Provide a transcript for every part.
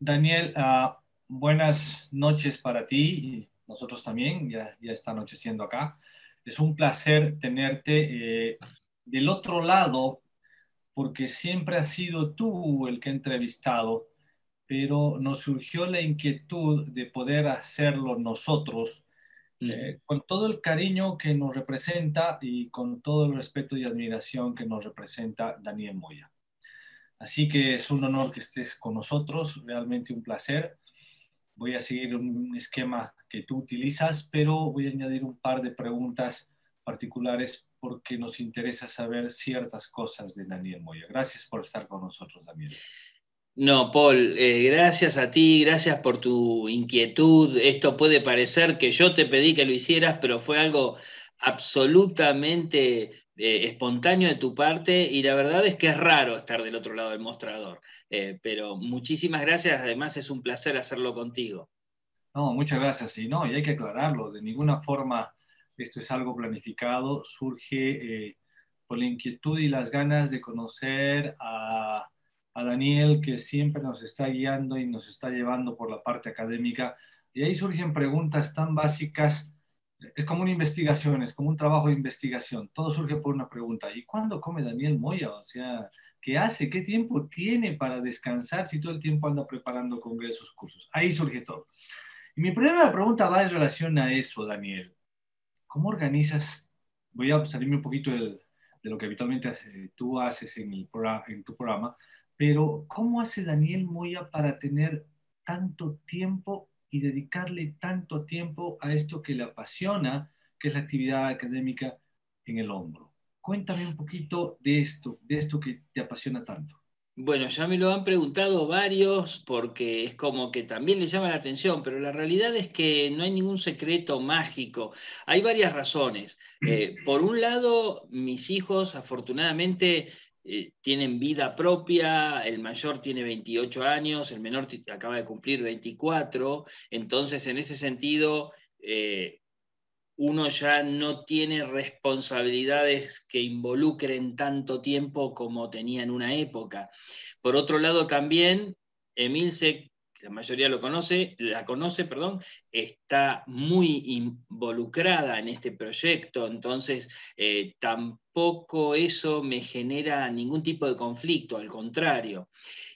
Daniel, buenas noches para ti y nosotros también, ya está anocheciendo acá. Es un placer tenerte del otro lado porque siempre has sido tú el que he entrevistado, pero nos surgió la inquietud de poder hacerlo nosotros Mm. con todo el cariño que nos representa y con todo el respeto y admiración que nos representa Daniel Moya. Así que es un honor que estés con nosotros, realmente un placer. Voy a seguir un esquema que tú utilizas, pero voy a añadir un par de preguntas particulares porque nos interesa saber ciertas cosas de Daniel Moya. Gracias por estar con nosotros, Daniel. No, Paul, gracias a ti, gracias por tu inquietud. Esto puede parecer que yo te pedí que lo hicieras, pero fue algo absolutamente espontáneo de tu parte y la verdad es que es raro estar del otro lado del mostrador. Pero muchísimas gracias, además es un placer hacerlo contigo. No, muchas gracias. Y no, y hay que aclararlo, de ninguna forma esto es algo planificado, surge por la inquietud y las ganas de conocer a Daniel, que siempre nos está guiando y nos está llevando por la parte académica. Y ahí surgen preguntas tan básicas, es como una investigación, es como un trabajo de investigación. Todo surge por una pregunta. ¿Y cuándo come Daniel Moya? O sea, ¿qué hace? ¿Qué tiempo tiene para descansar si todo el tiempo anda preparando congresos, cursos? Ahí surge todo. Y mi primera pregunta va en relación a eso, Daniel. ¿Cómo organizas? Voy a salirme un poquito de lo que habitualmente tú haces en tu programa, pero ¿cómo hace Daniel Moya para tener tanto tiempo y dedicarle tanto tiempo a esto que le apasiona, que es la actividad académica en el hombro? Cuéntame un poquito de esto que te apasiona tanto. Bueno, ya me lo han preguntado varios porque es como que también le llama la atención, pero la realidad es que no hay ningún secreto mágico. Hay varias razones. Por un lado, mis hijos afortunadamente tienen vida propia, el mayor tiene 28 años, el menor acaba de cumplir 24, entonces en ese sentido uno ya no tiene responsabilidades que involucren tanto tiempo como tenía en una época. Por otro lado, también Emilce, la mayoría la conoce, perdón, está muy involucrada en este proyecto, entonces tampoco eso me genera ningún tipo de conflicto, al contrario.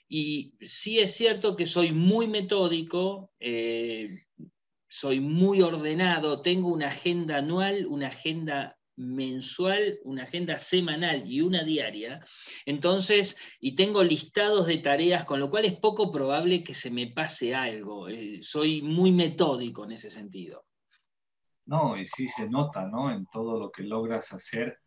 Y sí es cierto que soy muy metódico, soy muy ordenado, tengo una agenda anual, una agenda mensual, una agenda semanal y una diaria. Entonces, y tengo listados de tareas, con lo cual es poco probable que se me pase algo. Soy muy metódico en ese sentido. No, y sí se nota, ¿no? En todo lo que logras hacer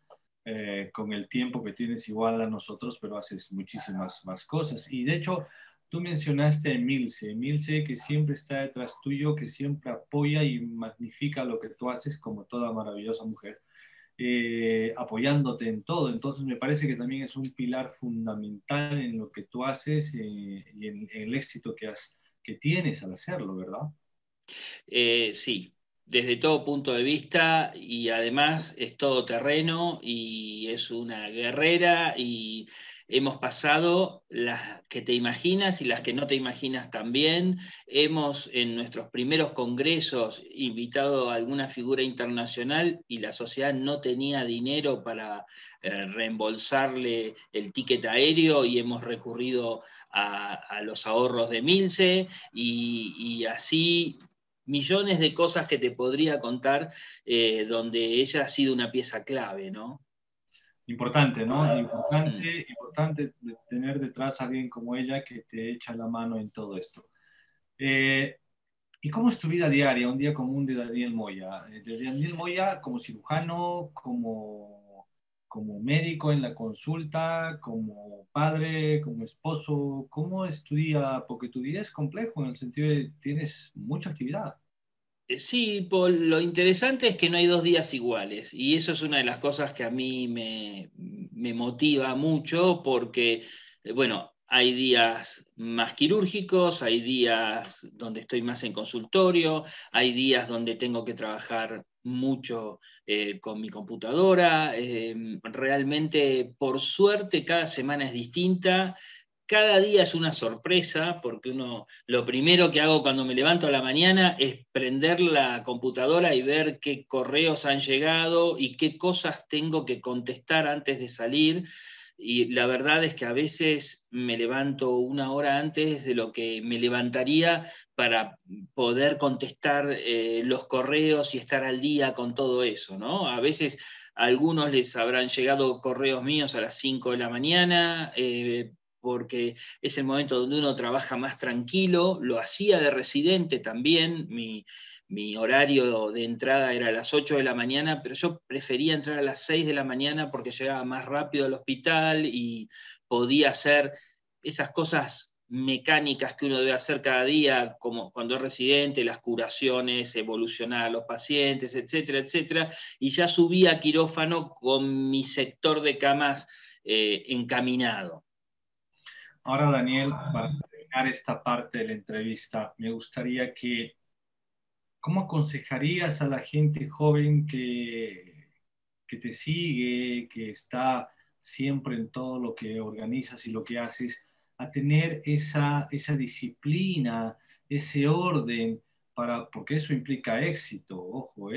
con el tiempo que tienes igual a nosotros, pero haces muchísimas más cosas. Y de hecho, tú mencionaste a Emilce, Emilce que siempre está detrás tuyo, que siempre apoya y magnifica lo que tú haces como toda maravillosa mujer, apoyándote en todo. Entonces me parece que también es un pilar fundamental en lo que tú haces y en el éxito que tienes al hacerlo, ¿verdad? Sí, desde todo punto de vista y además es todo terreno y es una guerrera y hemos pasado las que te imaginas y las que no te imaginas también. Hemos en nuestros primeros congresos invitado a alguna figura internacional y la sociedad no tenía dinero para reembolsarle el ticket aéreo y hemos recurrido a los ahorros de Milce y así millones de cosas que te podría contar donde ella ha sido una pieza clave, ¿no? Importante, ¿no? Mm. Importante tener detrás a alguien como ella que te echa la mano en todo esto. Eh, ¿Y cómo es tu vida diaria, un día común de Daniel Moya? De Daniel Moya como cirujano, como médico en la consulta, como padre, como esposo. ¿Cómo es tu día? Porque tu día es complejo en el sentido de tienes mucha actividad. Sí, Paul, lo interesante es que no hay dos días iguales y eso es una de las cosas que a mí me motiva mucho porque, bueno, hay días más quirúrgicos, hay días donde estoy más en consultorio, hay días donde tengo que trabajar mucho con mi computadora. Realmente, por suerte, cada semana es distinta. cada día es una sorpresa, porque lo primero que hago cuando me levanto a la mañana es prender la computadora y ver qué correos han llegado y qué cosas tengo que contestar antes de salir. Y la verdad es que a veces me levanto una hora antes de lo que me levantaría para poder contestar los correos y estar al día con todo eso, ¿no? A veces a algunos les habrán llegado correos míos a las 5 de la mañana, porque es el momento donde uno trabaja más tranquilo. Lo hacía de residente también, mi horario de entrada era a las 8 de la mañana, pero yo prefería entrar a las 6 de la mañana porque llegaba más rápido al hospital y podía hacer esas cosas mecánicas que uno debe hacer cada día, como cuando es residente, las curaciones, evolucionar a los pacientes, etcétera, etcétera, y ya subía a quirófano con mi sector de camas encaminado. Ahora, Daniel, para terminar esta parte de la entrevista, me gustaría que, ¿cómo aconsejarías a la gente joven que te sigue, que está siempre en todo lo que organizas y lo que haces, a tener esa disciplina, ese orden, porque eso implica éxito, ojo,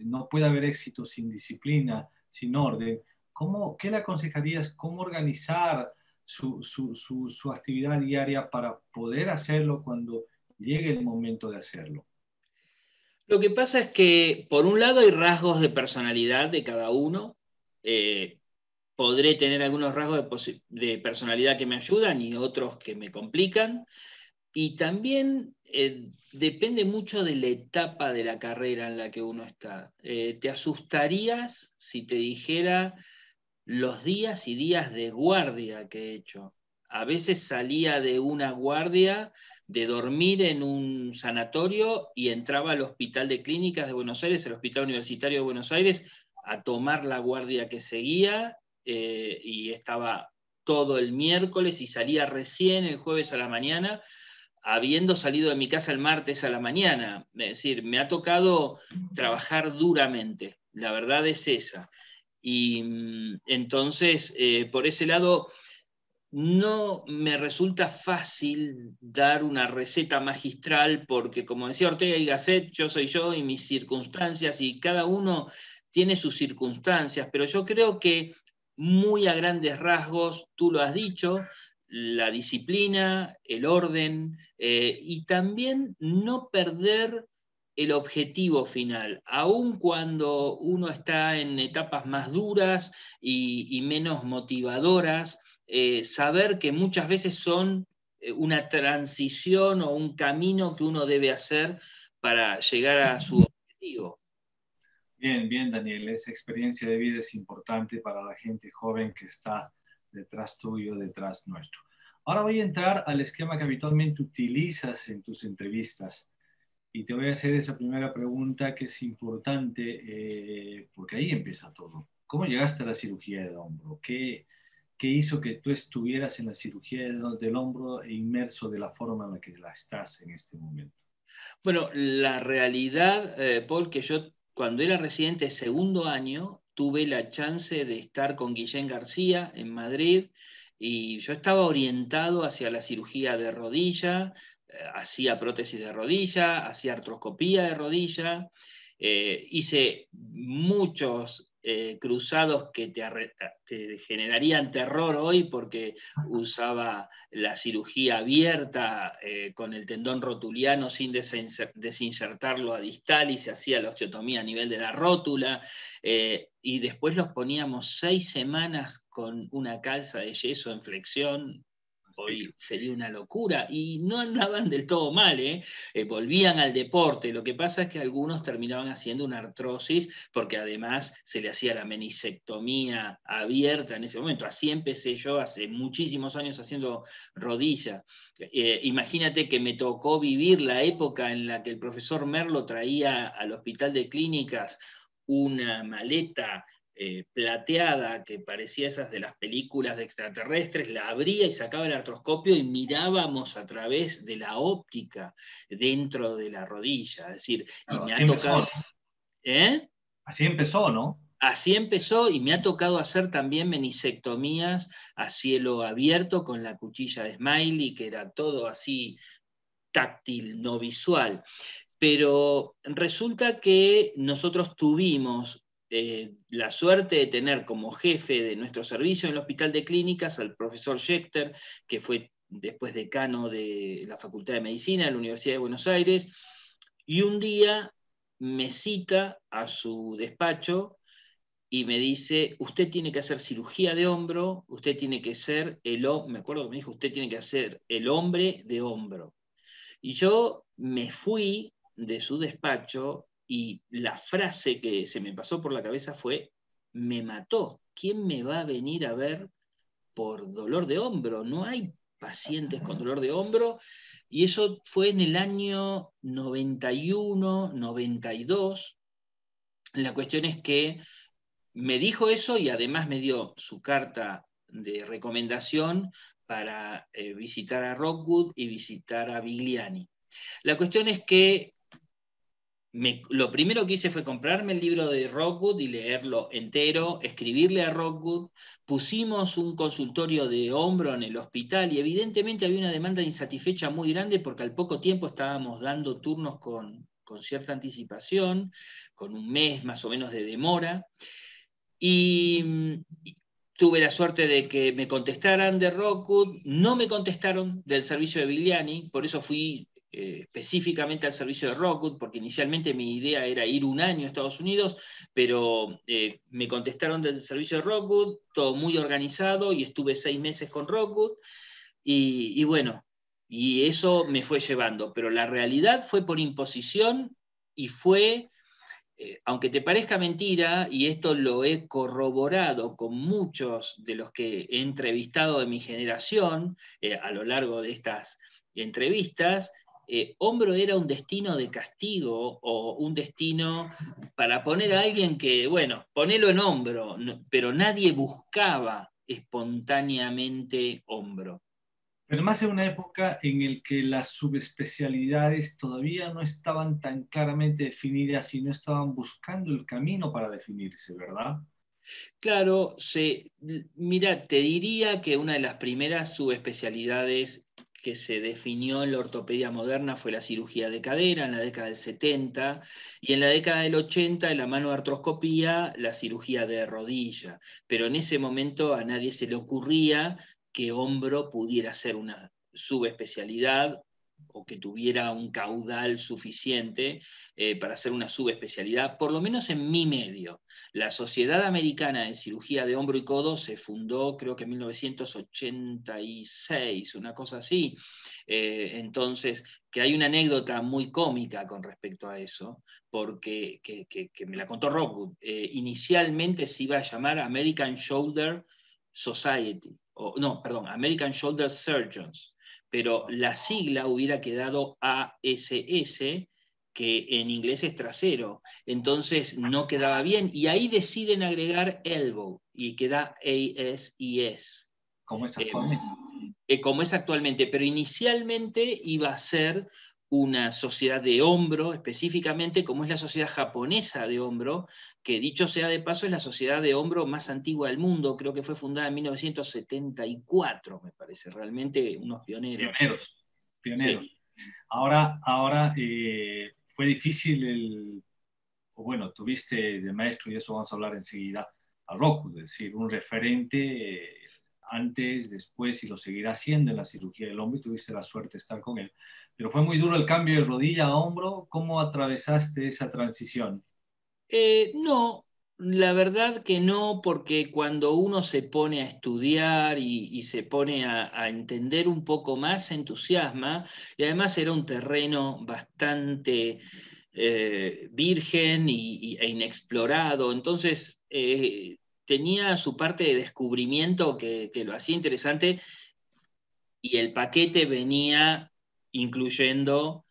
no puede haber éxito sin disciplina, sin orden? ¿Qué le aconsejarías? ¿Cómo organizar su actividad diaria para poder hacerlo cuando llegue el momento de hacerlo? Lo que pasa es que, por un lado, hay rasgos de personalidad de cada uno. Eh, Podré tener algunos rasgos de personalidad que me ayudan y otros que me complican. Y también depende mucho de la etapa de la carrera en la que uno está. ¿Te asustarías si te dijera los días y días de guardia que he hecho? A veces salía de una guardia de dormir en un sanatorio y entraba al Hospital de Clínicas de Buenos Aires, el Hospital Universitario de Buenos Aires, a tomar la guardia que seguía, y estaba todo el miércoles y salía recién el jueves a la mañana, habiendo salido de mi casa el martes a la mañana. Es decir, me ha tocado trabajar duramente, la verdad es esa. Y entonces, por ese lado, no me resulta fácil dar una receta magistral, porque como decía Ortega y Gasset, yo soy yo y mis circunstancias, y cada uno tiene sus circunstancias, pero yo creo que muy a grandes rasgos, tú lo has dicho, la disciplina, el orden, y también no perder el objetivo final, aun cuando uno está en etapas más duras y menos motivadoras. Saber que muchas veces son una transición o un camino que uno debe hacer para llegar a su objetivo. Bien, bien, Daniel, esa experiencia de vida es importante para la gente joven que está detrás tuyo, detrás nuestro. Ahora voy a entrar al esquema que habitualmente utilizas en tus entrevistas y te voy a hacer esa primera pregunta que es importante, porque ahí empieza todo. ¿Cómo llegaste a la cirugía del hombro? ¿Qué hizo que tú estuvieras en la cirugía del hombro e inmerso de la forma en la que la estás en este momento? Bueno, la realidad, Paul, que yo cuando era residente segundo año tuve la chance de estar con Guillén García en Madrid, y yo estaba orientado hacia la cirugía de rodilla, hacía prótesis de rodilla, hacía artroscopía de rodilla, hice muchos cruzados que te generarían terror hoy, porque usaba la cirugía abierta con el tendón rotuliano sin desinsertarlo a distal, y se hacía la osteotomía a nivel de la rótula, y después los poníamos 6 semanas con una calza de yeso en flexión. Hoy sería una locura, y no andaban del todo mal, ¿eh? Volvían al deporte. Lo que pasa es que algunos terminaban haciendo una artrosis, porque además se le hacía la menisectomía abierta en ese momento. Así empecé yo hace muchísimos años haciendo rodilla. Imagínate que me tocó vivir la época en la que el profesor Merlo traía al Hospital de Clínicas una maleta plateada que parecía esas de las películas de extraterrestres, la abría y sacaba el artroscopio y mirábamos a través de la óptica dentro de la rodilla. Es decir, y Claro, me así ha empezó, tocado. ¿no? ¿Eh? Así empezó, ¿no? así empezó y me ha tocado hacer también menisectomías a cielo abierto con la cuchilla de Smiley, que era todo así táctil, no visual. Pero resulta que nosotros tuvimos la suerte de tener como jefe de nuestro servicio en el Hospital de Clínicas al profesor Schechter, que fue después decano de la Facultad de Medicina de la Universidad de Buenos Aires, y un día me cita a su despacho y me dice, usted tiene que hacer cirugía de hombro, usted tiene que ser me acuerdo que me dijo, usted tiene que hacer el hombre de hombro. Y yo me fui de su despacho y la frase que se me pasó por la cabeza fue, me mató. ¿Quién me va a venir a ver por dolor de hombro? No hay pacientes con dolor de hombro. Y eso fue en el año 91, 92. La cuestión es que me dijo eso y además me dio su carta de recomendación para visitar a Rockwood y visitar a Vigliani. La cuestión es que lo primero que hice fue comprarme el libro de Rockwood y leerlo entero, escribirle a Rockwood, pusimos un consultorio de hombro en el hospital y evidentemente había una demanda insatisfecha muy grande porque al poco tiempo estábamos dando turnos con cierta anticipación, con un mes más o menos de demora, y tuve la suerte de que me contestaran de Rockwood, no me contestaron del servicio de Vigliani, por eso fui específicamente al servicio de Rockwood, porque inicialmente mi idea era ir un año a Estados Unidos, pero me contestaron del servicio de Rockwood, todo muy organizado, y estuve 6 meses con Rockwood, y bueno, y eso me fue llevando, pero la realidad fue por imposición y fue aunque te parezca mentira, y esto lo he corroborado con muchos de los que he entrevistado de mi generación a lo largo de estas entrevistas, hombro era un destino de castigo o un destino para poner a alguien que, bueno, ponelo en hombro, pero nadie buscaba espontáneamente hombro. Pero más en una época en la que las subespecialidades todavía no estaban tan claramente definidas y no estaban buscando el camino para definirse, ¿verdad? Claro, mira, te diría que una de las primeras subespecialidades que se definió en la ortopedia moderna fue la cirugía de cadera en la década del 70 y en la década del 80 en la mano artroscopía la cirugía de rodilla, pero en ese momento a nadie se le ocurría que hombro pudiera ser una subespecialidad o que tuviera un caudal suficiente para hacer una subespecialidad, por lo menos en mi medio. La Sociedad Americana de Cirugía de Hombro y Codo se fundó creo que en 1986, una cosa así. Entonces, que hay una anécdota muy cómica con respecto a eso, porque que me la contó Rockwood. Inicialmente se iba a llamar American Shoulder Society, o no, perdón, American Shoulder Surgeons, pero la sigla hubiera quedado ASS, que en inglés es trasero, entonces no quedaba bien, y ahí deciden agregar elbow, y queda ASES, Como es eh, actualmente. como es actualmente, pero inicialmente iba a ser una sociedad de hombro, específicamente como es la sociedad japonesa de hombro, que dicho sea de paso es la sociedad de hombro más antigua del mundo, creo que fue fundada en 1974, me parece, realmente unos pioneros. Pioneros, Sí. pioneros. Ahora fue difícil o bueno, tuviste de maestro, y eso vamos a hablar enseguida, a Roku, es decir, un referente antes, después y lo seguirá haciendo en la cirugía del hombro y tuviste la suerte de estar con él. Pero fue muy duro el cambio de rodilla a hombro. ¿Cómo atravesaste esa transición? No, la verdad que no, porque cuando uno se pone a estudiar y se pone a entender un poco más, se entusiasma, y además era un terreno bastante virgen e inexplorado, entonces tenía su parte de descubrimiento que lo hacía interesante, y el paquete venía incluyendo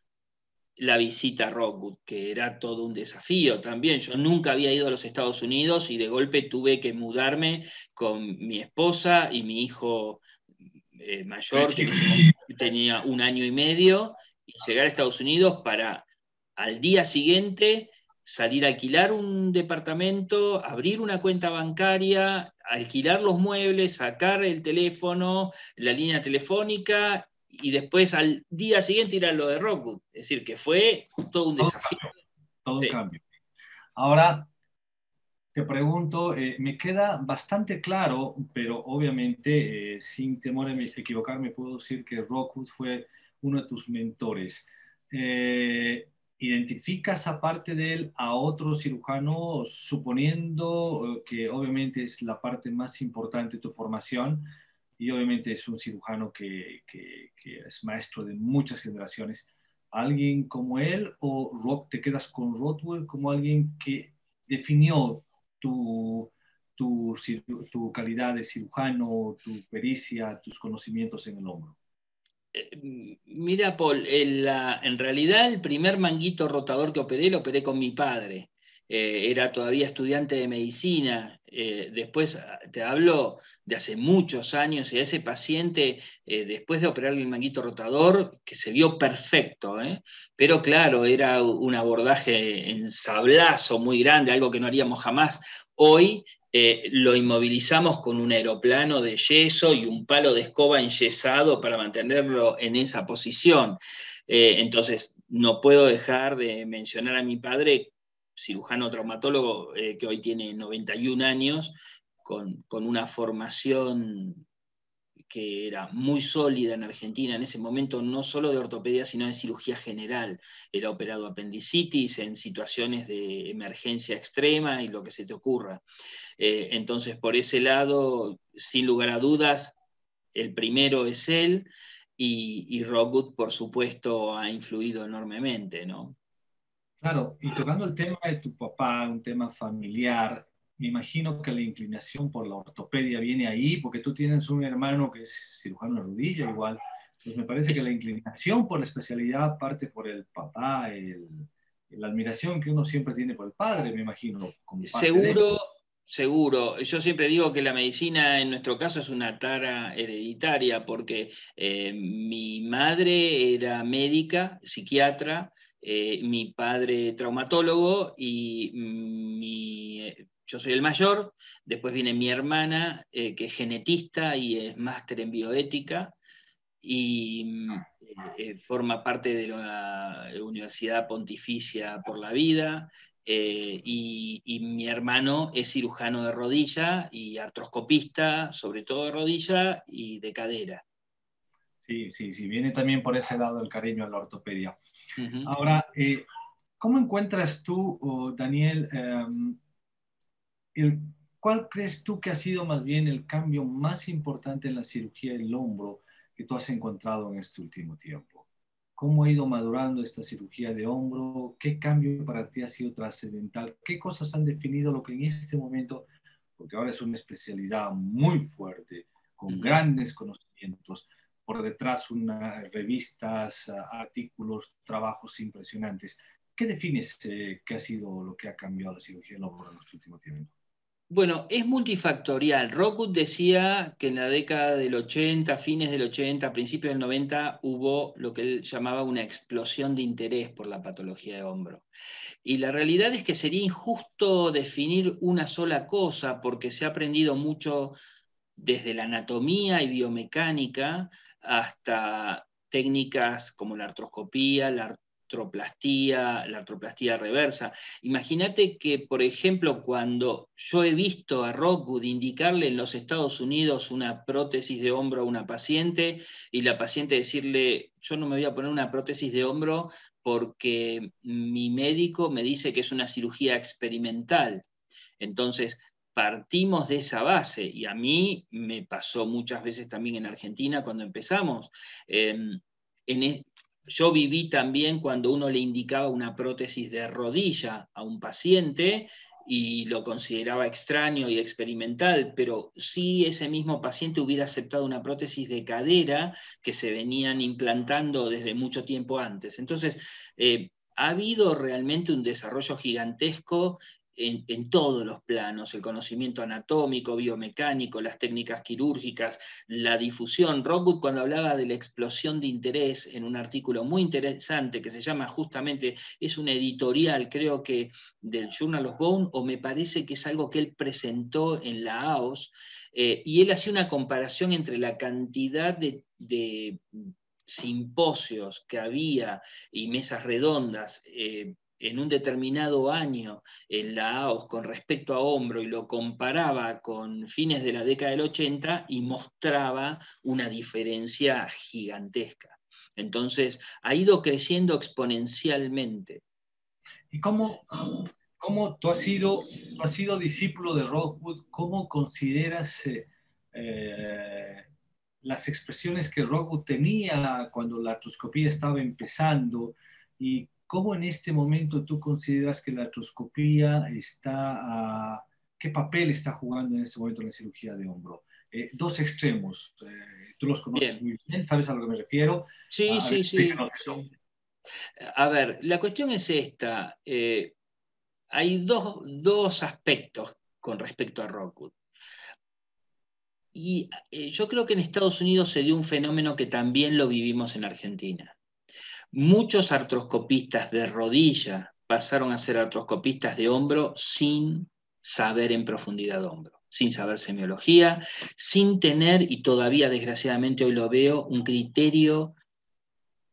la visita a Rockwood, que era todo un desafío también. Yo nunca había ido a los Estados Unidos y de golpe tuve que mudarme con mi esposa y mi hijo mayor, que en ese momento tenía 1 año y medio, y llegar a Estados Unidos para al día siguiente salir a alquilar un departamento, abrir una cuenta bancaria, alquilar los muebles, sacar el teléfono, la línea telefónica y después al día siguiente ir a lo de Rockwood. Es decir, que fue todo un Todo un desafío. cambio, todo un Sí. cambio. Ahora, te pregunto, me queda bastante claro, pero obviamente sin temor a equivocarme, puedo decir que Rockwood fue uno de tus mentores. ¿Identificas aparte de él a otro cirujano, suponiendo que obviamente es la parte más importante de tu formación y obviamente es un cirujano que es maestro de muchas generaciones? ¿Alguien como él o te quedas con Rockwood como alguien que definió tu, tu calidad de cirujano, tu pericia, tus conocimientos en el hombro? Mira, Paul, en realidad el primer manguito rotador que operé lo operé con mi padre. Era todavía estudiante de medicina. Después te hablo de hace muchos años y a ese paciente, después de operarle el manguito rotador, que se vio perfecto, pero claro, era un abordaje en sablazo muy grande, algo que no haríamos jamás. Hoy lo inmovilizamos con un aeroplano de yeso y un palo de escoba enyesado para mantenerlo en esa posición. Entonces, no puedo dejar de mencionar a mi padre, cirujano traumatólogo, que hoy tiene 91 años, con una formación que era muy sólida en Argentina en ese momento, no solo de ortopedia, sino de cirugía general. Era operado apendicitis en situaciones de emergencia extrema y lo que se te ocurra. Entonces, por ese lado, sin lugar a dudas, el primero es él y Rockwood, por supuesto, ha influido enormemente, ¿no? Claro, y tocando el tema de tu papá, un tema familiar, me imagino que la inclinación por la ortopedia viene ahí, porque tú tienes un hermano que es cirujano de rodilla igual. Pues me parece que la Es, inclinación por la especialidad parte por el papá, la admiración que uno siempre tiene por el padre, me imagino, como parte de... seguro, seguro. Yo siempre digo que la medicina en nuestro caso es una tara hereditaria porque mi madre era médica, psiquiatra, mi padre traumatólogo y yo soy el mayor. Después viene mi hermana, que es genetista y es máster en bioética y forma parte de la Universidad Pontificia por la Vida. Y mi hermano es cirujano de rodilla y artroscopista, sobre todo de rodilla y de cadera. Sí, sí, sí, viene también por ese lado el cariño a la ortopedia. Ujú. Ahora, ¿cómo encuentras tú, Daniel, el, cuál crees tú que ha sido más bien el cambio más importante en la cirugía del hombro que tú has encontrado en este último tiempo? ¿Cómo ha ido madurando esta cirugía de hombro? ¿Qué cambio para ti ha sido trascendental? ¿Qué cosas han definido lo que en este momento, porque ahora es una especialidad muy fuerte, con Ujú. grandes conocimientos, por detrás unas revistas, artículos, trabajos impresionantes? ¿Qué defines que ha sido lo que ha cambiado la cirugía del hombro en este último tiempo? Bueno, es multifactorial. Rockwood decía que en la década del 80, fines del 80, principios del 90, hubo lo que él llamaba una explosión de interés por la patología de hombro. Y la realidad es que sería injusto definir una sola cosa porque se ha aprendido mucho desde la anatomía y biomecánica hasta técnicas como la artroscopía, la artroplastía reversa. Imagínate que, por ejemplo, cuando yo he visto a Rockwood indicarle en los Estados Unidos una prótesis de hombro a una paciente y la paciente decirle, yo no me voy a poner una prótesis de hombro porque mi médico me dice que es una cirugía experimental. Entonces, partimos de esa base y a mí me pasó muchas veces también en Argentina cuando empezamos. Eh, en e- yo viví también cuando uno le indicaba una prótesis de rodilla a un paciente y lo consideraba extraño y experimental, pero si ese mismo paciente hubiera aceptado una prótesis de cadera que se venían implantando desde mucho tiempo antes. Entonces, ha habido realmente un desarrollo gigantesco en todos los planos, el conocimiento anatómico, biomecánico, las técnicas quirúrgicas, la difusión. Rockwood, cuando hablaba de la explosión de interés en un artículo muy interesante que se llama justamente, es un editorial, creo que del Journal of Bone, o me parece que es algo que él presentó en la AOS, y él hacía una comparación entre la cantidad de simposios que había y mesas redondas en un determinado año en la AOS con respecto a hombro, y lo comparaba con fines de la década del 80 y mostraba una diferencia gigantesca. Entonces, ha ido creciendo exponencialmente. ¿Y cómo tú has sido discípulo de Rockwood? ¿Cómo consideras eh, las expresiones que Rockwood tenía cuando la artroscopía estaba empezando? ¿Y cómo en este momento tú consideras que la artroscopía qué papel está jugando en este momento en la cirugía de hombro? Dos extremos, tú los conoces Bien, muy bien, sabes a lo que me refiero. sí, A ver, sí, sí, explícanos eso. sí. A ver, la cuestión es esta. Hay dos aspectos con respecto a Rockwood. Y yo creo que en Estados Unidos se dio un fenómeno que también lo vivimos en Argentina. Muchos artroscopistas de rodilla pasaron a ser artroscopistas de hombro sin saber en profundidad hombro, sin saber semiología, sin tener, y todavía desgraciadamente hoy lo veo, un criterio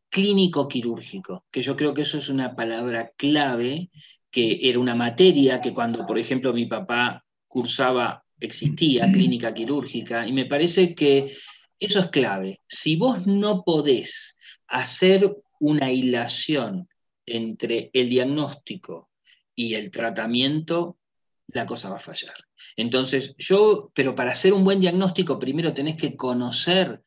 clínico quirúrgico, que yo creo que eso es una palabra clave, que era una materia que cuando, por ejemplo, mi papá cursaba, existía clínica quirúrgica, y me parece que eso es clave. Si vos no podés hacer una hilación entre el diagnóstico y el tratamiento, la cosa va a fallar. Entonces, pero para hacer un buen diagnóstico, primero tenés que conocer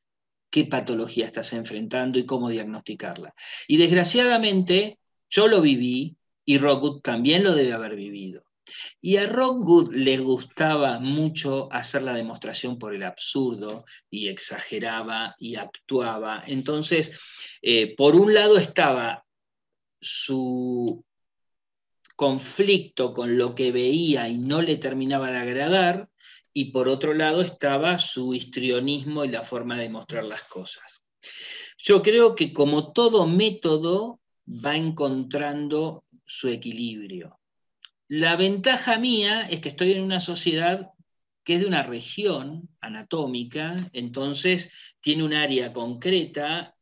qué patología estás enfrentando y cómo diagnosticarla. Y desgraciadamente yo lo viví, y Rockwood también lo debe haber vivido. Y a Rockwood le gustaba mucho hacer la demostración por el absurdo, y exageraba y actuaba. Entonces, por un lado estaba su conflicto con lo que veía y no le terminaba de agradar, y por otro lado estaba su histrionismo y la forma de mostrar las cosas. Yo creo que como todo método va encontrando su equilibrio. La ventaja mía es que estoy en una sociedad que es de una región anatómica, entonces tiene un área concreta,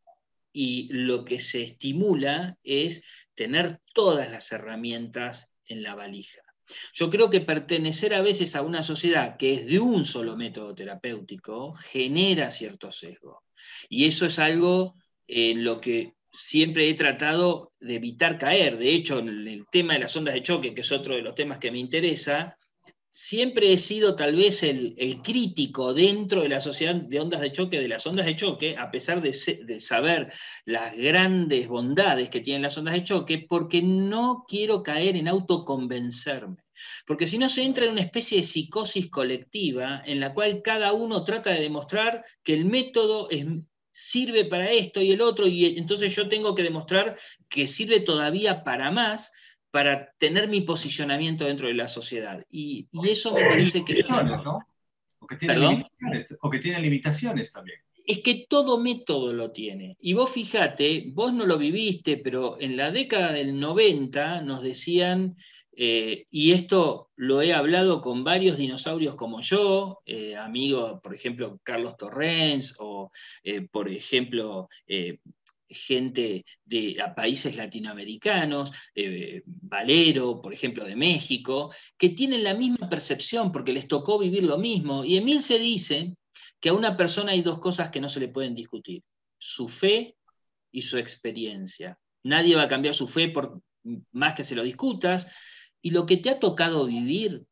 y lo que se estimula es tener todas las herramientas en la valija. Yo creo que pertenecer a veces a una sociedad que es de un solo método terapéutico genera cierto sesgo. Y eso es algo en lo que siempre he tratado de evitar caer. De hecho, en el tema de las ondas de choque, que es otro de los temas que me interesa, siempre he sido tal vez el crítico dentro de la sociedad de ondas de choque, de las ondas de choque, a pesar de saber las grandes bondades que tienen las ondas de choque, porque no quiero caer en autoconvencerme. Porque si no se entra en una especie de psicosis colectiva en la cual cada uno trata de demostrar que el método sirve para esto y el otro, y entonces yo tengo que demostrar que sirve todavía para más, para tener mi posicionamiento dentro de la sociedad. Y eso me parece que es un Limitaciones, error. ¿no? ¿Perdón? O que tiene limitaciones también. Es que todo método lo tiene. Y vos fíjate, vos no lo viviste, pero en la década del 90 nos decían, y esto lo he hablado con varios dinosaurios como yo, amigos, por ejemplo, Carlos Torrens, o por ejemplo, gente de países latinoamericanos, Valero, por ejemplo, de México, que tienen la misma percepción porque les tocó vivir lo mismo. Y Emil se dice que a una persona hay dos cosas que no se le pueden discutir: su fe y su experiencia. Nadie va a cambiar su fe por más que se lo discutas, y lo que te ha tocado vivir,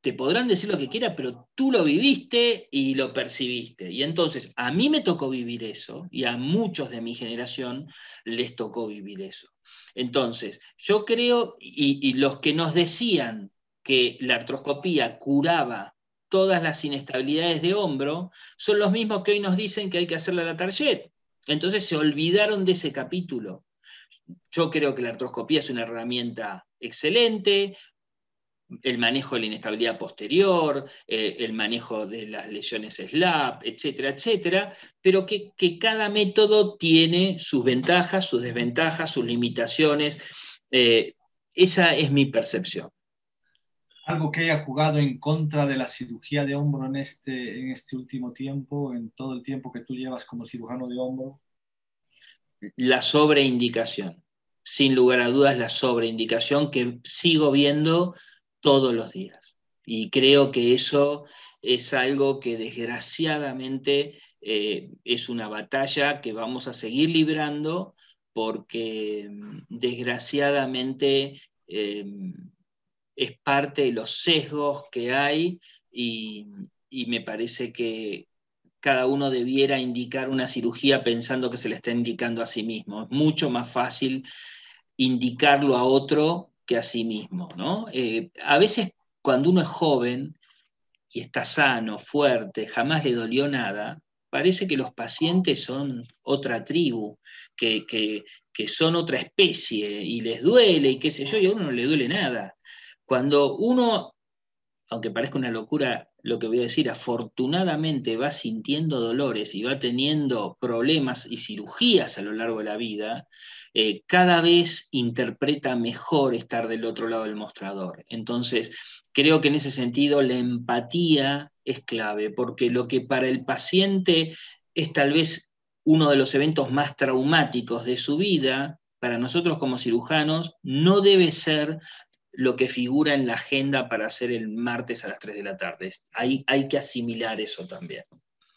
te podrán decir lo que quieras, pero tú lo viviste y lo percibiste. Y entonces a mí me tocó vivir eso, y a muchos de mi generación les tocó vivir eso. Entonces, yo creo, y los que nos decían que la artroscopía curaba todas las inestabilidades de hombro, son los mismos que hoy nos dicen que hay que hacerle la target. Entonces se olvidaron de ese capítulo. Yo creo que la artroscopía es una herramienta excelente, el manejo de la inestabilidad posterior, el manejo de las lesiones SLAP, etcétera, etcétera, pero que cada método tiene sus ventajas, sus desventajas, sus limitaciones. Esa es mi percepción. ¿Algo que haya jugado en contra de la cirugía de hombro en este último tiempo, en todo el tiempo que tú llevas como cirujano de hombro? La sobreindicación, sin lugar a dudas, la sobreindicación que sigo viendo todos los días. Y creo que eso es algo que desgraciadamente es una batalla que vamos a seguir librando porque desgraciadamente es parte de los sesgos que hay y, y me parece que cada uno debiera indicar una cirugía pensando que se le está indicando a sí mismo. Es mucho más fácil indicarlo a otro que a sí mismo, ¿no? A veces cuando uno es joven y está sano, fuerte, jamás le dolió nada, parece que los pacientes son otra tribu, que son otra especie y les duele y qué sé yo, y a uno no le duele nada. Cuando uno, aunque parezca una locura lo que voy a decir, afortunadamente va sintiendo dolores y va teniendo problemas y cirugías a lo largo de la vida, cada vez interpreta mejor estar del otro lado del mostrador. Entonces, creo que en ese sentido la empatía es clave, porque lo que para el paciente es tal vez uno de los eventos más traumáticos de su vida, para nosotros como cirujanos no debe ser lo que figura en la agenda para hacer el martes a las 3 de la tarde. Hay que asimilar eso también.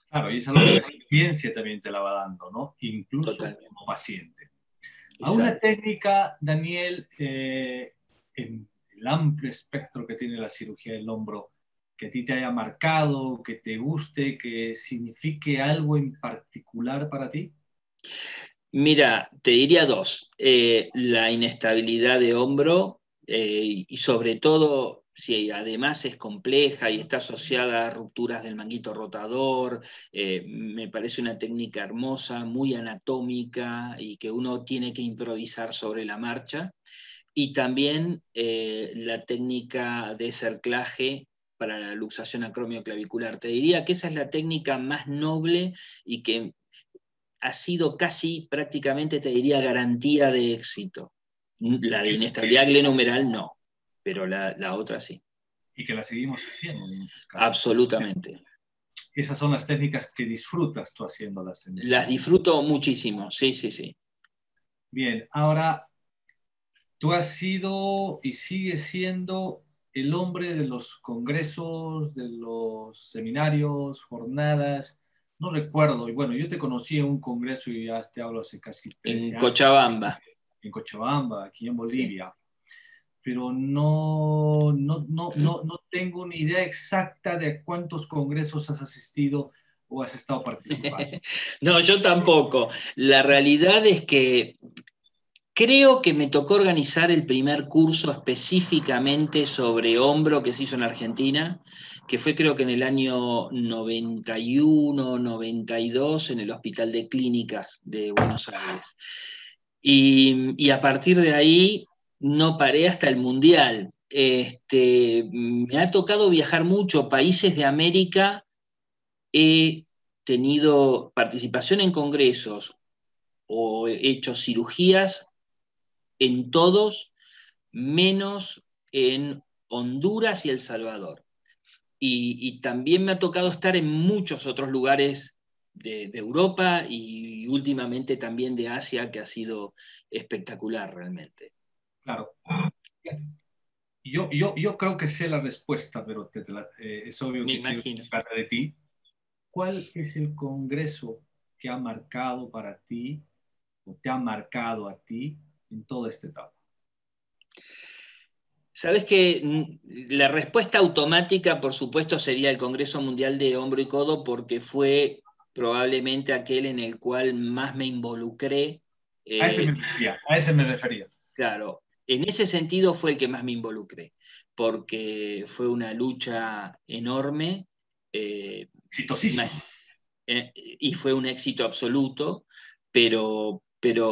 Claro, y es algo que la experiencia también te la va dando, ¿no? Incluso Totalmente. como paciente. A una Exacto. técnica, Daniel, en el amplio espectro que tiene la cirugía del hombro, que a ti te haya marcado, que te guste, que signifique algo en particular para ti. Mira, te diría dos. La inestabilidad de hombro y sobre todo si además es compleja y está asociada a rupturas del manguito rotador, me parece una técnica hermosa, muy anatómica y que uno tiene que improvisar sobre la marcha. Y también la técnica de cerclaje para la luxación acromioclavicular. Te diría que esa es la técnica más noble y que ha sido casi prácticamente, te diría, garantía de éxito. La de inestabilidad glenohumeral no, pero la otra sí. Y que la seguimos haciendo en muchos casos. Absolutamente. Esas son las técnicas que disfrutas tú haciéndolas en este Las momento. disfruto muchísimo, sí, sí, sí. Bien, ahora tú has sido y sigues siendo el hombre de los congresos, de los seminarios, jornadas. No recuerdo, y bueno, yo te conocí en un congreso y ya te hablo hace casi En 13 años, Cochabamba. en Cochabamba, aquí en Sí. Bolivia, pero no tengo ni idea exacta de cuántos congresos has asistido o has estado participando. No, yo tampoco. La realidad es que creo que me tocó organizar el primer curso específicamente sobre hombro que se hizo en Argentina, que fue creo que en el año 91, 92 en el Hospital de Clínicas de Buenos Aires. Y a partir de ahí no paré hasta el Mundial. Me ha tocado viajar mucho, países de América, he tenido participación en congresos o he hecho cirugías en todos, menos en Honduras y El Salvador. Y también me ha tocado estar en muchos otros lugares de Europa y últimamente también de Asia, que ha sido espectacular realmente. Claro. Yo creo que sé la respuesta, pero es obvio Me que quiero imagino. escuchar de ti. ¿Cuál es el congreso que ha marcado para ti o te ha marcado a ti en toda esta etapa? Sabes que la respuesta automática, por supuesto, sería el Congreso Mundial de Hombro y Codo, porque fue probablemente aquel en el cual más me involucré. A ese Eh, me refería, a ese me refería. claro, en ese sentido fue el que más me involucré, porque fue una lucha enorme. eh, ima- Exitosísimo. y fue un éxito absoluto, pero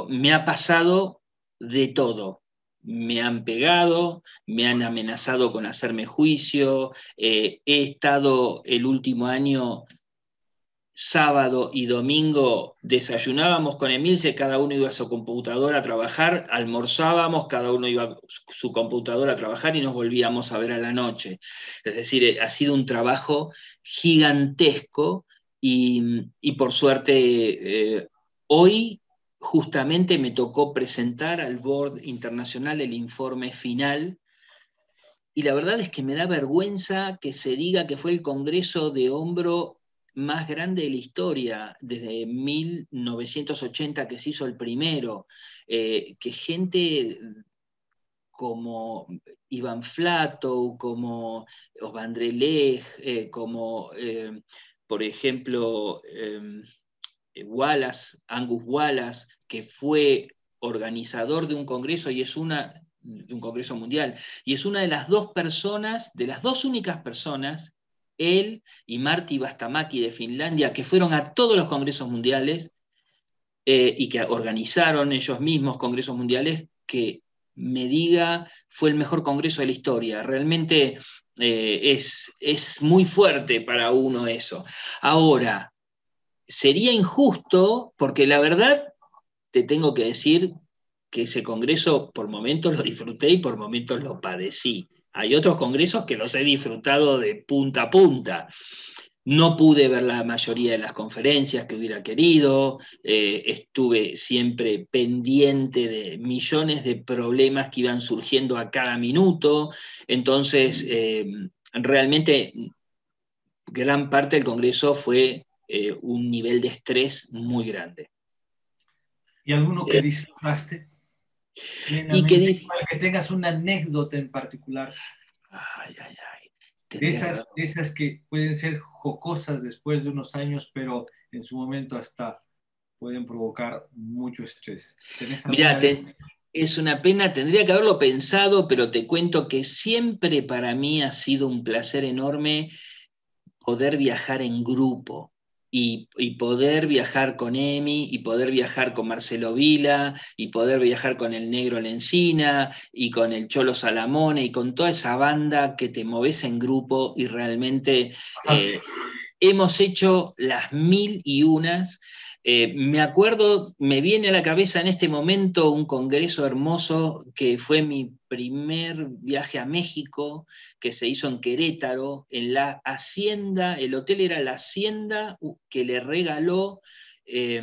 me ha pasado de todo. me han pegado, me han amenazado con hacerme juicio, he estado el último año sábado y domingo desayunábamos con Emilce, cada uno iba a su computadora a trabajar, almorzábamos, cada uno iba a su computadora a trabajar y nos volvíamos a ver a la noche. Es decir, ha sido un trabajo gigantesco y por suerte hoy justamente me tocó presentar al Board Internacional el informe final. Y la verdad es que me da vergüenza que se diga que fue el Congreso de Hombro más grande de la historia, desde 1980 que se hizo el primero, que gente como Iván Flato, como Osvandrelej, como por ejemplo Wallace, Angus Wallace, que fue organizador de un congreso y es de un congreso mundial, y es una de las dos personas, de las dos únicas personas, él y Martti Vastamäki de Finlandia, que fueron a todos los congresos mundiales y que organizaron ellos mismos congresos mundiales, que me diga fue el mejor congreso de la historia. Realmente es muy fuerte para uno eso. Ahora, sería injusto, porque la verdad te tengo que decir que ese congreso por momentos lo disfruté y por momentos lo padecí. Hay otros congresos que los he disfrutado de punta a punta. No pude ver la mayoría de las conferencias que hubiera querido, estuve siempre pendiente de millones de problemas que iban surgiendo a cada minuto, entonces realmente gran parte del Congreso fue un nivel de estrés muy grande. ¿Y alguno que disfrutaste Y que plenamente? Para que tengas una anécdota en particular. ay, ay, ay. De esas que pueden ser jocosas después de unos años, pero en su momento hasta pueden provocar mucho estrés. ¿Tenés alguna Mirá, de esas? es una pena, tendría que haberlo pensado, pero te cuento que siempre para mí ha sido un placer enorme poder viajar en grupo y poder viajar con Emi y poder viajar con Marcelo Vila y poder viajar con el Negro Lencina y con el Cholo Salamone y con toda esa banda que te moves en grupo y realmente Pasaste. hemos hecho las mil y unas. Me acuerdo, me viene a la cabeza en este momento un congreso hermoso que fue mi primer viaje a México, que se hizo en Querétaro, en la hacienda, el hotel era la hacienda que le regaló eh,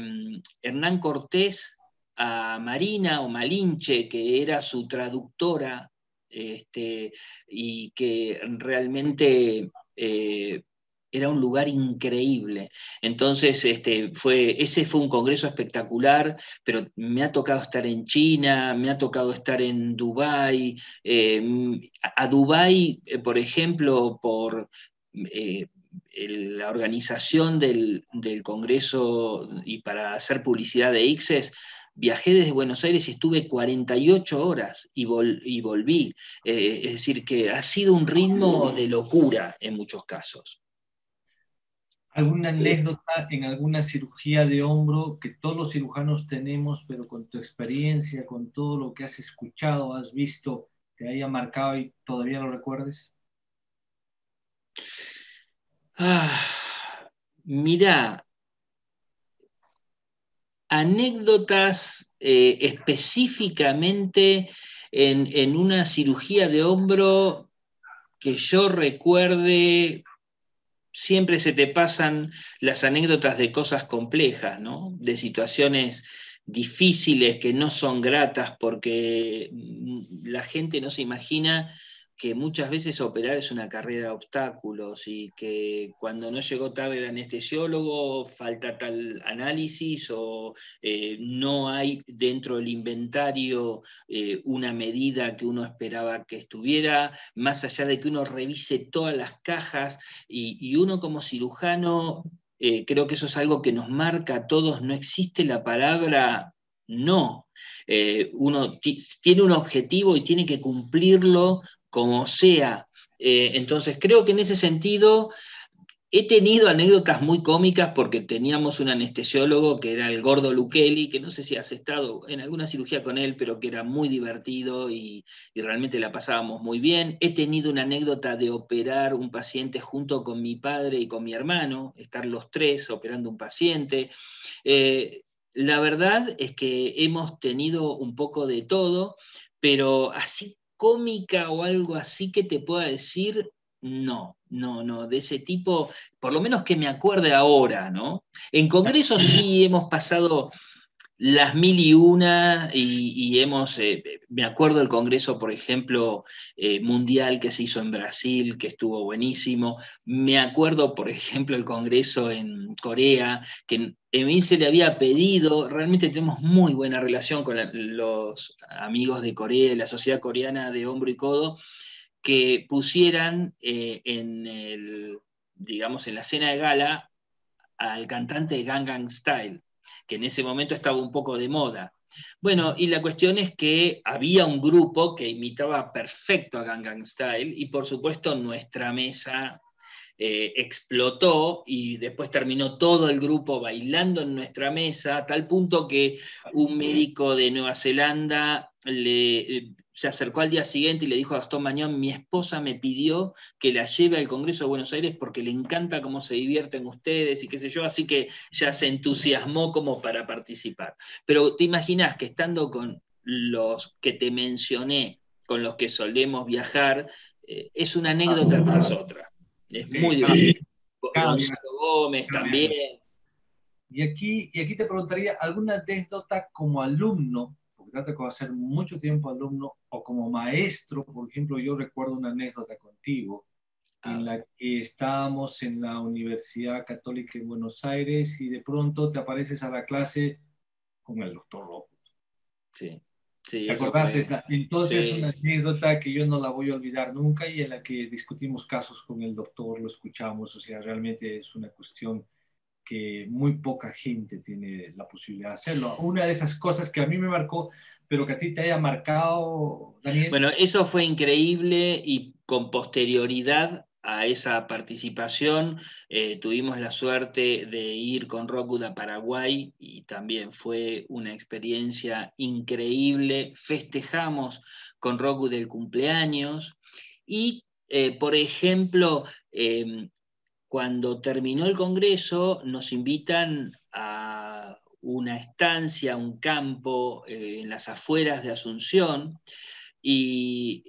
Hernán Cortés a Marina o Malinche, que era su traductora, y que realmente era un lugar increíble. Entonces, ese fue un congreso espectacular, pero me ha tocado estar en China, me ha tocado estar en Dubái. A Dubái, por ejemplo, por eh, la organización del congreso y para hacer publicidad de ICSES, viajé desde Buenos Aires y estuve 48 horas y volví. Es decir, que ha sido un ritmo de locura en muchos casos. ¿Alguna anécdota en alguna cirugía de hombro que todos los cirujanos tenemos, pero con tu experiencia, con todo lo que has escuchado, has visto, te haya marcado y todavía lo recuerdes? Ah, mirá, anécdotas específicamente en una cirugía de hombro que yo recuerde, siempre se te pasan las anécdotas de cosas complejas, ¿no? De situaciones difíciles que no son gratas porque la gente no se imagina que muchas veces operar es una carrera de obstáculos y que cuando no llegó tarde el anestesiólogo falta tal análisis o no hay dentro del inventario una medida que uno esperaba que estuviera, más allá de que uno revise todas las cajas y uno como cirujano, creo que eso es algo que nos marca a todos, no existe la palabra no. Uno tiene un objetivo y tiene que cumplirlo como sea. Entonces creo que en ese sentido He tenido anécdotas muy cómicas porque teníamos un anestesiólogo que era el gordo Lucchesi, que no sé si has estado en alguna cirugía con él, pero que era muy divertido y realmente la pasábamos muy bien. He tenido una anécdota de operar un paciente junto con mi padre y con mi hermano, estar los tres operando un paciente. Eh, la verdad es que hemos tenido un poco de todo, pero así cómica o algo así que te pueda decir, no, no, no, de ese tipo, por lo menos que me acuerde ahora, ¿no? En congresos sí hemos pasado las mil y una y hemos, me acuerdo del congreso, por ejemplo, mundial que se hizo en Brasil, que estuvo buenísimo. Me acuerdo, por ejemplo, el congreso en Corea, que a mí se le había pedido, realmente tenemos muy buena relación con los amigos de Corea, la Sociedad Coreana de Hombro y Codo, que pusieran digamos, en la cena de gala al cantante de Gangnam Style, que en ese momento estaba un poco de moda. Bueno, y la cuestión es que había un grupo que imitaba perfecto a Gangnam Style y por supuesto nuestra mesa explotó y después terminó todo el grupo bailando en nuestra mesa, a tal punto que un médico de Nueva Zelanda se acercó al día siguiente y le dijo a Gastón Mañón: mi esposa me pidió que la lleve al Congreso de Buenos Aires porque le encanta cómo se divierten ustedes y qué sé yo, así que ya se entusiasmó como para participar. Pero te imaginas que estando con los que te mencioné, con los que solemos viajar, es una anécdota tras otra. Es muy Sí, divertido. cada día. Gonzalo Gómez también. Y aquí te preguntaría, ¿alguna anécdota como alumno, porque te ha tocado ser mucho tiempo alumno, o como maestro? Por ejemplo, yo recuerdo una anécdota contigo A en ver, la que estábamos en la Universidad Católica en Buenos Aires y de pronto te apareces a la clase con el doctor Rojo. sí, sí, ¿Te eso acordás de fue. esta? Entonces, una Sí. anécdota que yo no la voy a olvidar nunca y en la que discutimos casos con el doctor, lo escuchamos, o sea, realmente es una cuestión que muy poca gente tiene la posibilidad de hacerlo. Una de esas cosas que a mí me marcó, pero que a ti te haya marcado, Daniel. Bueno, eso fue increíble y con posterioridad a esa participación tuvimos la suerte de ir con Rockwood a Paraguay y también fue una experiencia increíble. Festejamos con Rockwood el cumpleaños y, por ejemplo, cuando terminó el Congreso, nos invitan a una estancia, un campo en las afueras de Asunción, y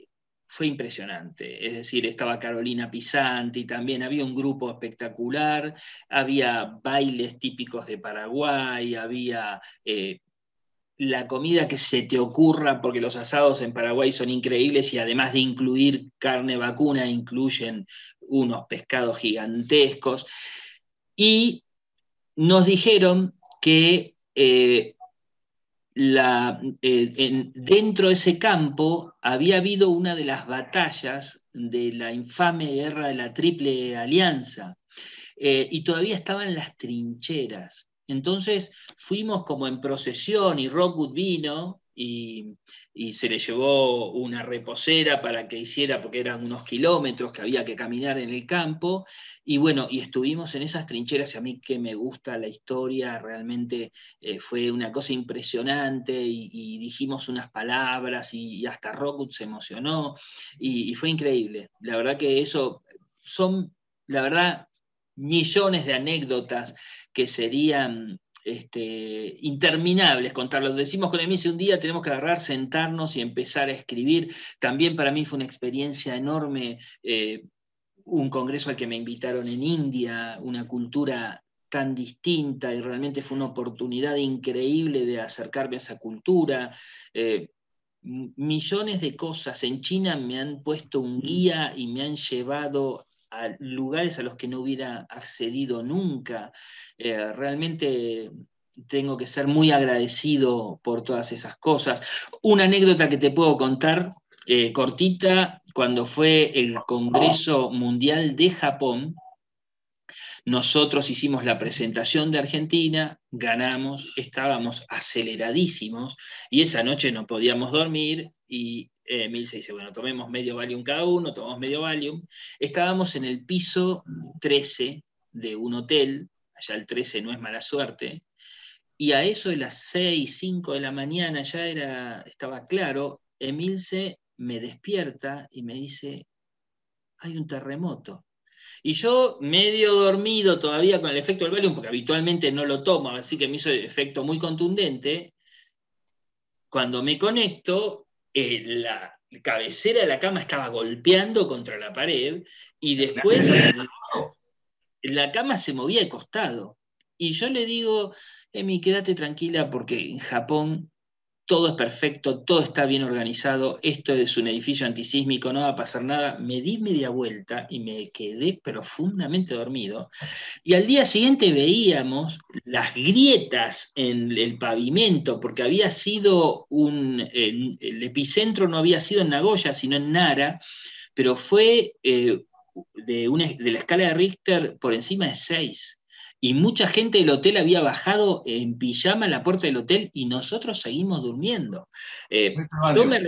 fue impresionante. Es decir, estaba Carolina Pisanti, también había un grupo espectacular, había bailes típicos de Paraguay, había la comida que se te ocurra, porque los asados en Paraguay son increíbles y además de incluir carne vacuna, incluyen unos pescados gigantescos. Y nos dijeron que dentro de ese campo había habido una de las batallas de la infame guerra de la Triple Alianza, y todavía estaban las trincheras. Entonces fuimos como en procesión y Rockwood vino y se le llevó una reposera para que hiciera, porque eran unos kilómetros que había que caminar en el campo, y bueno, y estuvimos en esas trincheras y a mí que me gusta la historia, realmente fue una cosa impresionante y dijimos unas palabras y hasta Rockwood se emocionó y fue increíble. La verdad que eso son, la verdad, millones de anécdotas que serían interminables contarlos. Decimos con Emilia un día tenemos que agarrar, sentarnos y empezar a escribir. También para mí fue una experiencia enorme, un congreso al que me invitaron en India, una cultura tan distinta y realmente fue una oportunidad increíble de acercarme a esa cultura. Millones de cosas. En China me han puesto un guía y me han llevado a lugares a los que no hubiera accedido nunca. Realmente tengo que ser muy agradecido por todas esas cosas. Una anécdota que te puedo contar, cortita, cuando fue el Congreso Mundial de Japón, nosotros hicimos la presentación de Argentina, ganamos, estábamos aceleradísimos y esa noche no podíamos dormir y Milce dice, bueno, tomemos medio Valium cada uno, tomamos medio Valium. Estábamos en el piso 13 de un hotel, allá el 13 no es mala suerte, y a eso de las 6, 5 de la mañana estaba claro, Emilce me despierta y me dice, hay un terremoto. Y yo, medio dormido todavía con el efecto del Valium, porque habitualmente no lo tomo, así que me hizo el efecto muy contundente, cuando me conecto, la cabecera de la cama estaba golpeando contra la pared y después la cama se movía de costado. Y yo le digo, Emi, quédate tranquila porque en Japón todo es perfecto, todo está bien organizado, esto es un edificio antisísmico, no va a pasar nada. Me di media vuelta y me quedé profundamente dormido. Y al día siguiente veíamos las grietas en el pavimento, porque había sido el epicentro no había sido en Nagoya, sino en Nara, pero fue de la escala de Richter por encima de 6. Y mucha gente del hotel había bajado en pijama a la puerta del hotel y nosotros seguimos durmiendo. Yo me...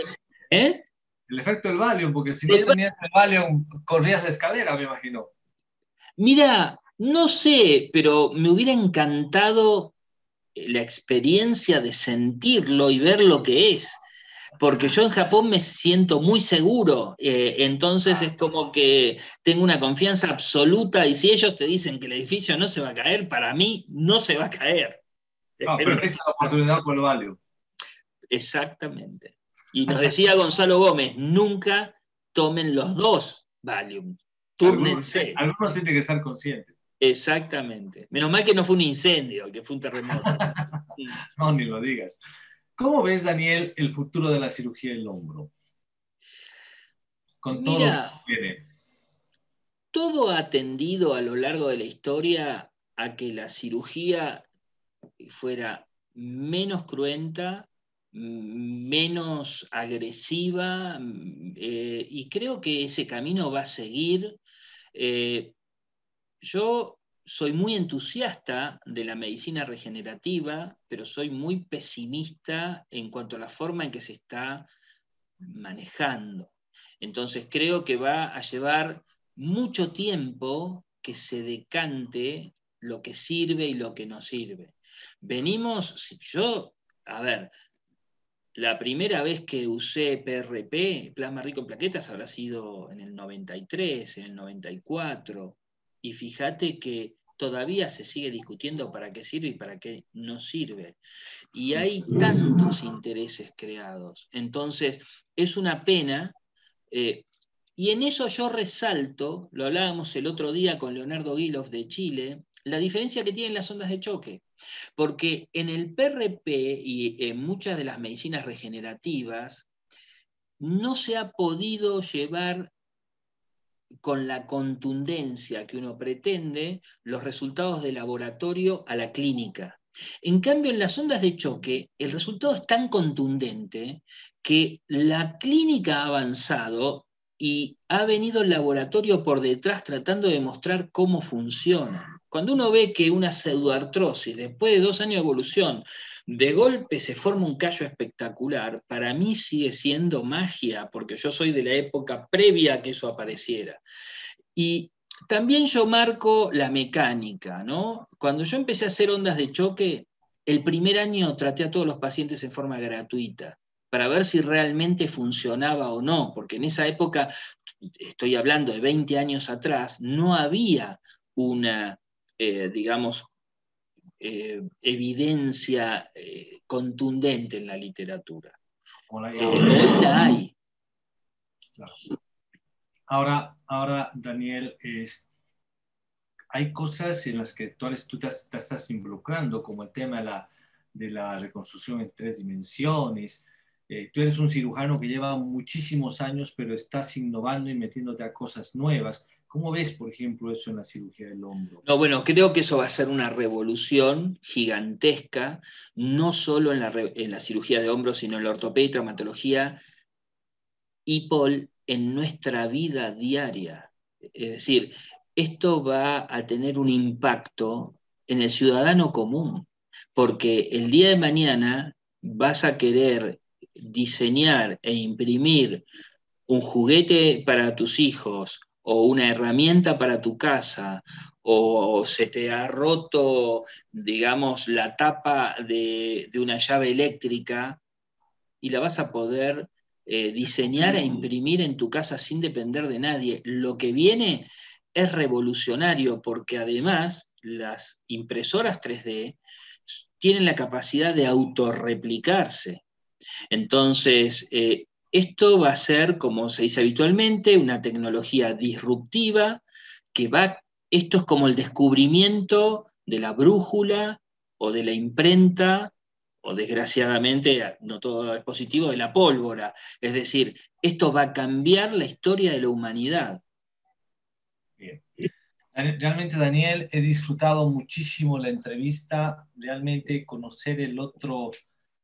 ¿Eh? El efecto del Valium, porque si no tenías el Valium, corrías la escalera, me imagino. Mira, no sé, pero me hubiera encantado la experiencia de sentirlo y ver lo que es. Porque yo en Japón me siento muy seguro, entonces es como que tengo una confianza absoluta y si ellos te dicen que el edificio no se va a caer, para mí no se va a caer. No, pero esa es la oportunidad por el Valium. Exactamente. Y nos decía Gonzalo Gómez, nunca tomen los dos Valium, túrnense. Algunos tienen que estar conscientes. Exactamente. Menos mal que no fue un incendio, que fue un terremoto. No, ni lo digas. ¿Cómo ves, Daniel, el futuro de la cirugía del hombro? Con todo lo que viene. Todo ha tendido a lo largo de la historia a que la cirugía fuera menos cruenta, menos agresiva, y creo que ese camino va a seguir. Yo soy muy entusiasta de la medicina regenerativa, pero soy muy pesimista en cuanto a la forma en que se está manejando. Entonces creo que va a llevar mucho tiempo que se decante lo que sirve y lo que no sirve. A ver, la primera vez que usé PRP, plasma rico en plaquetas, habrá sido en el 93, en el 94, y fíjate que todavía se sigue discutiendo para qué sirve y para qué no sirve. Y hay tantos intereses creados. Entonces, es una pena. Y en eso yo resalto, lo hablábamos el otro día con Leonardo Guiloff de Chile, la diferencia que tienen las ondas de choque. Porque en el PRP y en muchas de las medicinas regenerativas no se ha podido llevar con la contundencia que uno pretende los resultados de laboratorio a la clínica. En cambio, en las ondas de choque, el resultado es tan contundente que la clínica ha avanzado y ha venido el laboratorio por detrás tratando de demostrar cómo funciona. Cuando uno ve que una pseudoartrosis, después de 2 años de evolución, de golpe se forma un callo espectacular, para mí sigue siendo magia, porque yo soy de la época previa a que eso apareciera. Y también yo marco la mecánica, ¿no? Cuando yo empecé a hacer ondas de choque, el primer año traté a todos los pacientes en forma gratuita para ver si realmente funcionaba o no, porque en esa época, estoy hablando de 20 años atrás, no había una, digamos, evidencia contundente en la literatura. Hoy la hay. Claro. Ahora, Daniel, hay cosas en las que tú te estás involucrando, como el tema de la reconstrucción en 3 dimensiones. Tú eres un cirujano que lleva muchísimos años, pero estás innovando y metiéndote a cosas nuevas. ¿Cómo ves, por ejemplo, eso en la cirugía del hombro? No, bueno, creo que eso va a ser una revolución gigantesca, no solo en la cirugía de hombro, sino en la ortopedia y traumatología y en nuestra vida diaria. Es decir, esto va a tener un impacto en el ciudadano común, porque el día de mañana vas a querer diseñar e imprimir un juguete para tus hijos o una herramienta para tu casa, o se te ha roto, digamos, la tapa de una llave eléctrica, y la vas a poder diseñar e imprimir en tu casa sin depender de nadie. Lo que viene es revolucionario porque además las impresoras 3D tienen la capacidad de autorreplicarse. Entonces, esto va a ser, como se dice habitualmente, una tecnología disruptiva que va, esto es como el descubrimiento de la brújula o de la imprenta, o desgraciadamente, no todo es positivo, de la pólvora. Es decir, esto va a cambiar la historia de la humanidad. Bien. Realmente, Daniel, he disfrutado muchísimo la entrevista. Realmente conocer el otro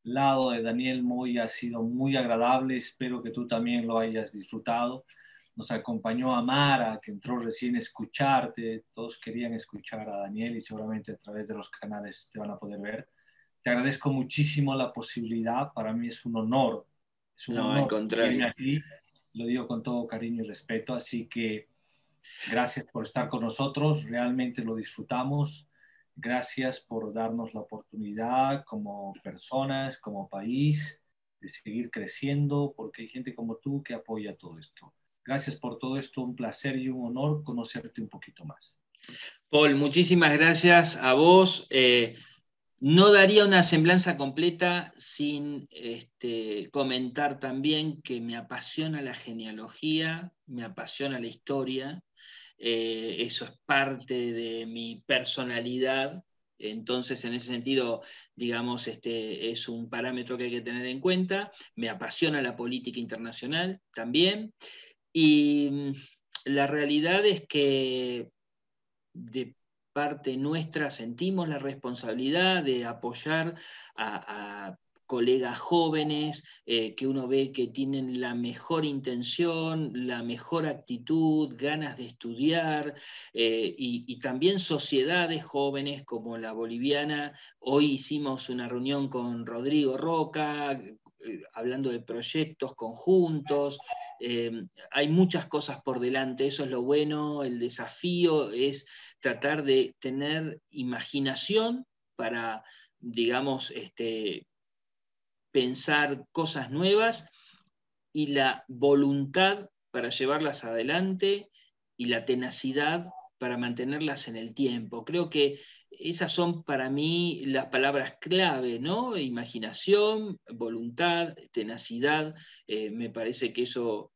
lado de Daniel Moy ha sido muy agradable. Espero que tú también lo hayas disfrutado. Nos acompañó Amara, que entró recién a escucharte. Todos querían escuchar a Daniel y seguramente a través de los canales te van a poder ver. Te agradezco muchísimo la posibilidad. Para mí es un honor. Es un No, al honor irme contrario. aquí. Lo digo con todo cariño y respeto. Así que gracias por estar con nosotros, realmente lo disfrutamos. Gracias por darnos la oportunidad como personas, como país, de seguir creciendo, porque hay gente como tú que apoya todo esto. Gracias por todo esto, un placer y un honor conocerte un poquito más. Paul, muchísimas gracias a vos. No daría una semblanza completa sin comentar también que me apasiona la genealogía, me apasiona la historia, eso es parte de mi personalidad. Entonces, en ese sentido, digamos, es un parámetro que hay que tener en cuenta. Me apasiona la política internacional también. Y la realidad es que de parte nuestra sentimos la responsabilidad de apoyar a colegas jóvenes que uno ve que tienen la mejor intención, la mejor actitud, ganas de estudiar, y también sociedades jóvenes como la boliviana. Hoy hicimos una reunión con Rodrigo Roca, hablando de proyectos conjuntos. Hay muchas cosas por delante, eso es lo bueno, el desafío es tratar de tener imaginación para, digamos, pensar cosas nuevas, y la voluntad para llevarlas adelante y la tenacidad para mantenerlas en el tiempo. Creo que esas son para mí las palabras clave, ¿no? Imaginación, voluntad, tenacidad. Me parece que eso,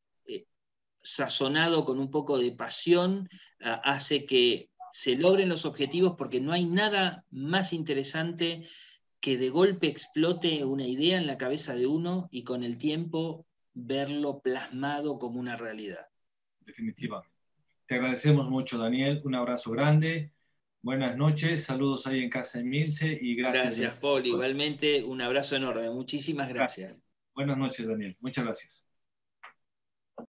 sazonado con un poco de pasión, hace que se logren los objetivos, porque no hay nada más interesante que de golpe explote una idea en la cabeza de uno y con el tiempo verlo plasmado como una realidad. Definitivamente. Te agradecemos mucho, Daniel. Un abrazo grande. Buenas noches. Saludos ahí en casa de Milce y gracias de Gracias, nuevo por Paul. todo. Igualmente, un abrazo enorme. Muchísimas Gracias. gracias. Buenas noches, Daniel. Muchas gracias.